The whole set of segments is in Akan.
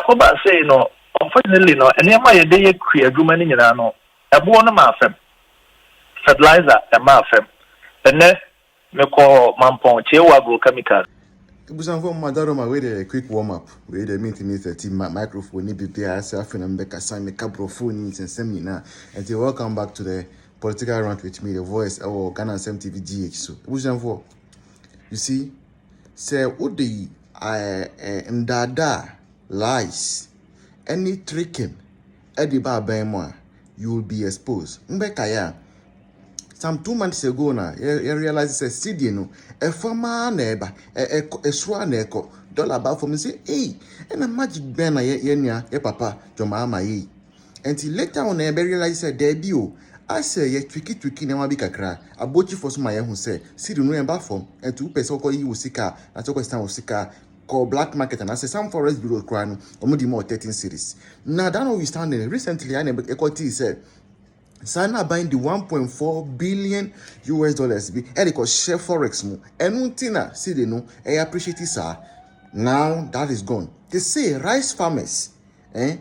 Akoba say no, unfortunately no, and my day create woman in no, a born a fem. Fertilizer a fem. And then me call Mampon Chewa Agro Chemicals. Busanfo Madaroma with a quick warm up. With the meeting 30 microphone, BPI, self and Becca Simon Caprophone and seminar. And welcome back to the political round with me, the voice of Ghana TV GH. So, Busanfo, you see, say, what the Ndada lies, any tricking, Eddie Baba, you will be exposed. Mbekaya. Some 2 months ago now, you realize a city no, a farmer neighbor, a swan echo, dollar about for me say, hey, and a magic banner yenya, papa, your mama ye. Until later on, I realize a debut. I say, ye tricky, never be a cry. I bought you for some my who say, see the new platform, and 2 pesos call you sika, that's always time of sika, call black market, and I say some forest bureau crown, or more 13 series. Now, that we standing recently, I never equity said. Sana buying the 1.4 billion US dollars be and it share forex mo enuntina see they know I appreciate it sir. Now that is gone. They say rice farmers they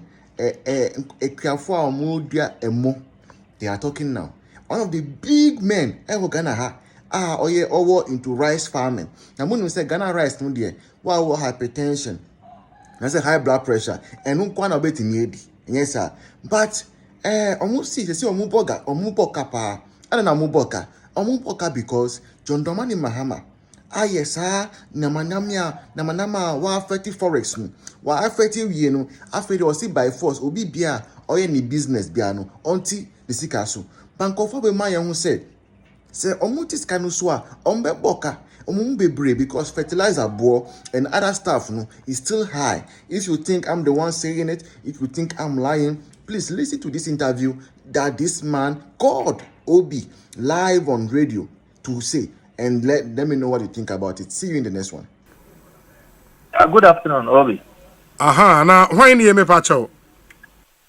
are talking now. One of the big men Ghana over into rice farming. Now when we say Ghana rice no there wow hypertension that's a high blood pressure and unkwana beti niedi yes sir but almost see omuboka pa. I don't know omuboka because John Domani Mahama. AyEka namanama wa affect forex no. Wa affect you no. After you see by force obi bia or any business bia no until the sikaso. Bankofo be ma yan said. Say omutis kanu so a ombeboka omumbebre because fertilizer board and other stuff no is still high. If you think I'm the one saying it, if you think I'm lying, please listen to this interview that this man called Obi live on radio to say, and let me know what you think about it. See you in the next one. Good afternoon, Obi. Aha, now why in the pacho?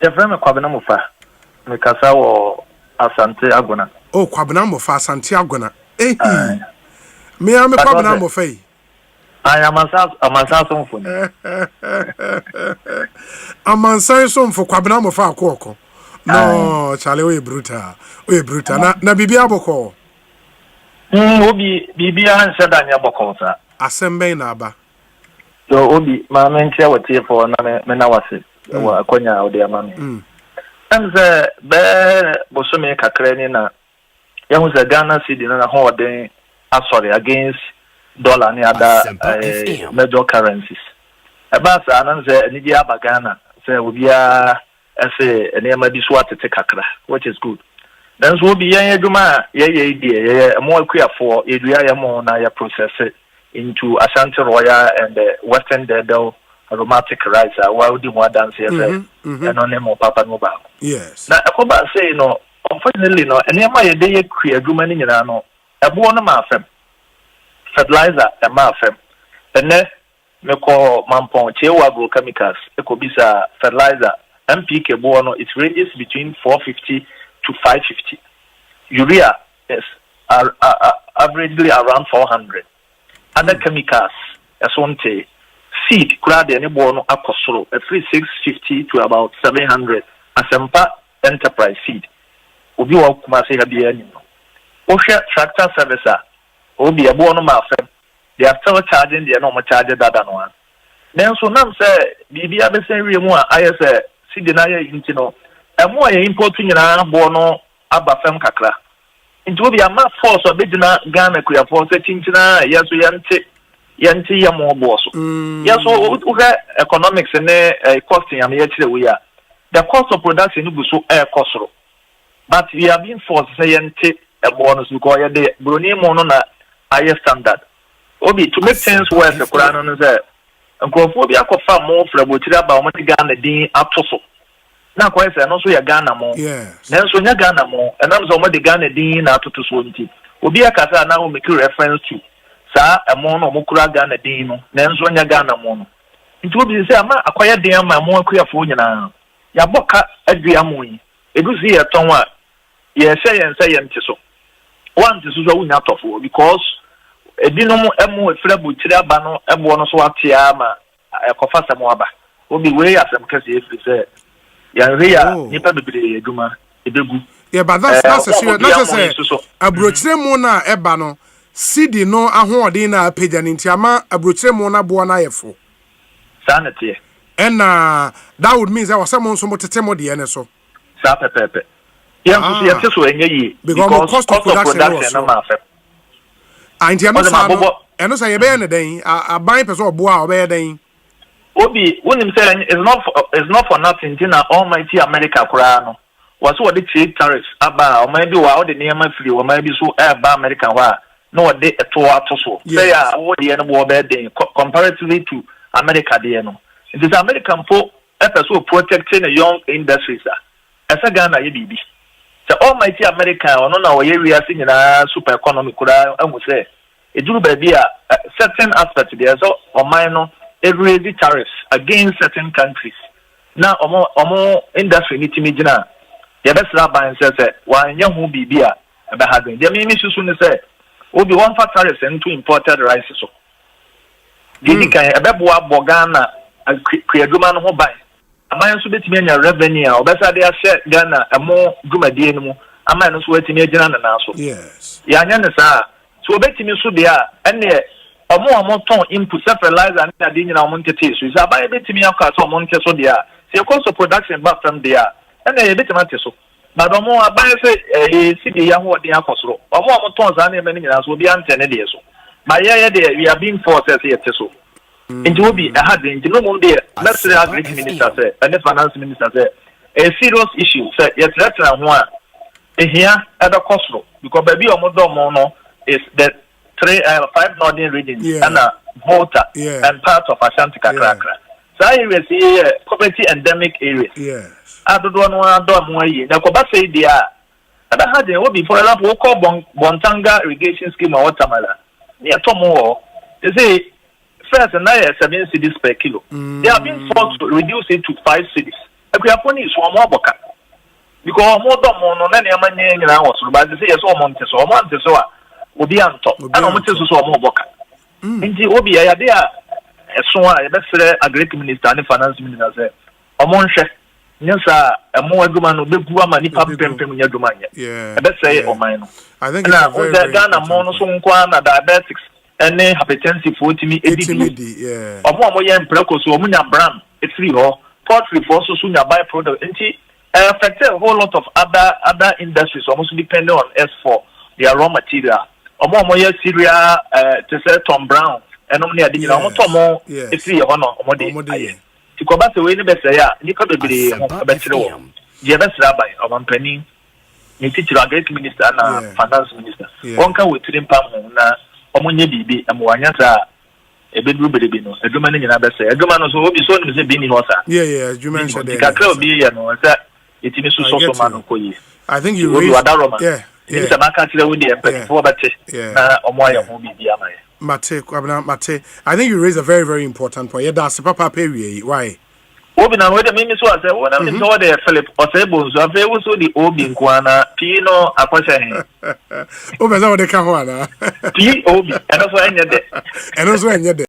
The friend of Kwabena Mufa, Mikasa or Asante Agona. Oh, Kwabena Mufa, Asante Agona. Eh, me am a Kwabena Mufa. I am a Mansan for a Mansan for Kwabena Mufa Koko. No, Charlie, we brutal. Na Bibia Boko. Obi, Bibia and Sadania Bokosa. Assemble Naba. So, Obi, my mentor was here for Menawasi, or Konya or their mammy. And the Bear Bosome Kakrenina, there was a Ghana city in a holiday, sorry, against dollar and other major currencies. About Ananze, Nidia Bagana, say, we are. I say, and they might be swat to take which is good. Then so be a duma, more queer for a process it into Ashanti Royal and the Western Dedel aromatic rice, while the more dance here, and on them or Papa Mobile. Yes. Now, I say, no, unfortunately, no, and my day queer woman in Yano, a born a mafem, fertilizer, a mafem, and then me call Mampon Chewa Agro Chemicals, Ecobisa fertilizer. MPK Bono, it ranges between 450 to 550. Urea is averagely around 400. Other chemicals, as one say, seed, crowd any bono akosoro, a 650 to about 700. Asempa enterprise seed. Obi wa kumase habi animo. Osha tractor servicer, obi abono mafem. They are still charging the normal charger that one. Then so now say, bibi abese rimu AyEka. Denaya intino, and more importing in a bono abafem kakra. Into be a map force or bedina Ghana queer for Tintina, yes, yanti yamo boss. Yes, economics and a costing am yet we are. The cost of production will be so air costro. But we are being forced to say a bonus because the Brunei monona higher standard. Obi to make sense where the Quran is there. And Crophobia could far more for a butcher about what Ghana ding up to so. Now, quite and also a Ghana more. Yes. Then so Ghana more, and I'm so much the Ghana ding up to 20. Obia Kasa now make a reference to Sa a mono Mukura Ghana dino, then so Ghana mono. It will be say, I acquired the ama more queer for you now. Yaboka Adriamui. It was here, Tonwa. Yes, say and so. One is not of because. Edinomo emu efrebu tira bano emu ono so atiama ekofasa moaba obi we asem kase efiri say ya reya nipa bebre adwuma ebegu. Yeah, but that's a serious. Not say abrochire mu na eba no CD no ahoɔden na apagya ne ntiama abrochire mu na boa na yefo. Sanete. And that would mean that was someone so motete mo de ene so. Sa pepepe. Yeah, so yete so enye yi because cost of production na ma fe. Ntiama sa no eno say yebe ne den aban pese oboa obeye den. Obi wonim say it's not for nothing tina almighty America kura no. Was what the trade tariffs about or maybe wa the near free or maybe so ba American wa no de to so. Say what the end war bed comparatively to America de no. It is American po episode protecting the young industries. As a Ghana, ye be. The almighty America, or no, area in super economy could I would say. It do be a certain aspect there, so or minor every tariffs against certain countries. Now, or more industry need to me. The best rabbi says, why young who be beer about having the main issue soon say, will be one for tariffs and two imported rice. So, Gini can a beboa bogana. Create woman who buy. A man so bet me a revenue, or better they are share Ghana a more Gumadi anymore. A man who's waiting a general and also. Yes. Yanana, so bet me so they are, and a more ton input fertilizer and a dinner on Monte so is a buy bet me a car so Monte so they are. See a cost of production back from there, and a bit of so. But no more, I buy a city young what they are cost, or more tons and many years will be antenna so. My yeah, we are being forced as here so. It will be a hard thing to know there. Let's say, as Greek minister said, and the finance minister said, a serious issue. Said, yes, that's one. Here at the cost because baby or mono is the 5 northern regions and a Volta and parts of Ashanti Kakrakra. So I will see poverty endemic areas. Yes. I don't know more. Now, Koba say they are. And I had will be for example, we call Bontanga irrigation scheme or watermelon. Near Tomo, they say. First, and 7 cities per kilo. They have been forced to reduce it to 5 cities. If we are putting so more boka. Because more than one on any money in our house, but they say, yes, or Monteso, will be on top. And Monteso more boka. In the Obi, I idea, so I best a great minister and finance minister say, a monche, yes, a more woman will be woman, public in your domain. Yeah. I best say, oh, mine. I think it's a Ghana monoson, diabetics. And then hypertensive for me, yeah. Or more precoce, or Munya Bram, it's free or poultry for so soon a byproduct. And she affected a whole lot of other industries, almost depending on us for their raw material. Or more Syria, to say Tom Brown, and only a dinner, more, it's free or no, more day. To go back to win the best, you could be a better. The best rabbi of one penny, you teach a great minister and finance minister. One can with him, Omonye bibi amwanyata ebedru bedebe no adwuma ne nyina bese adwuma no so obi so no se bi ni hosa adwuma nche dey kakra obi ye no sa etimi so so man ko yi I think you raise it's a market we dey empathy for bate na omoya ho bibi amaye mate I think you raise a very very important point. Yeah, that's papa pay why obi na we dey me so say wona me so dey Philip o say bonzo afa we so di obi nkwana pino akwasha he o be za o dey ka ho ana pi obi eno so enye de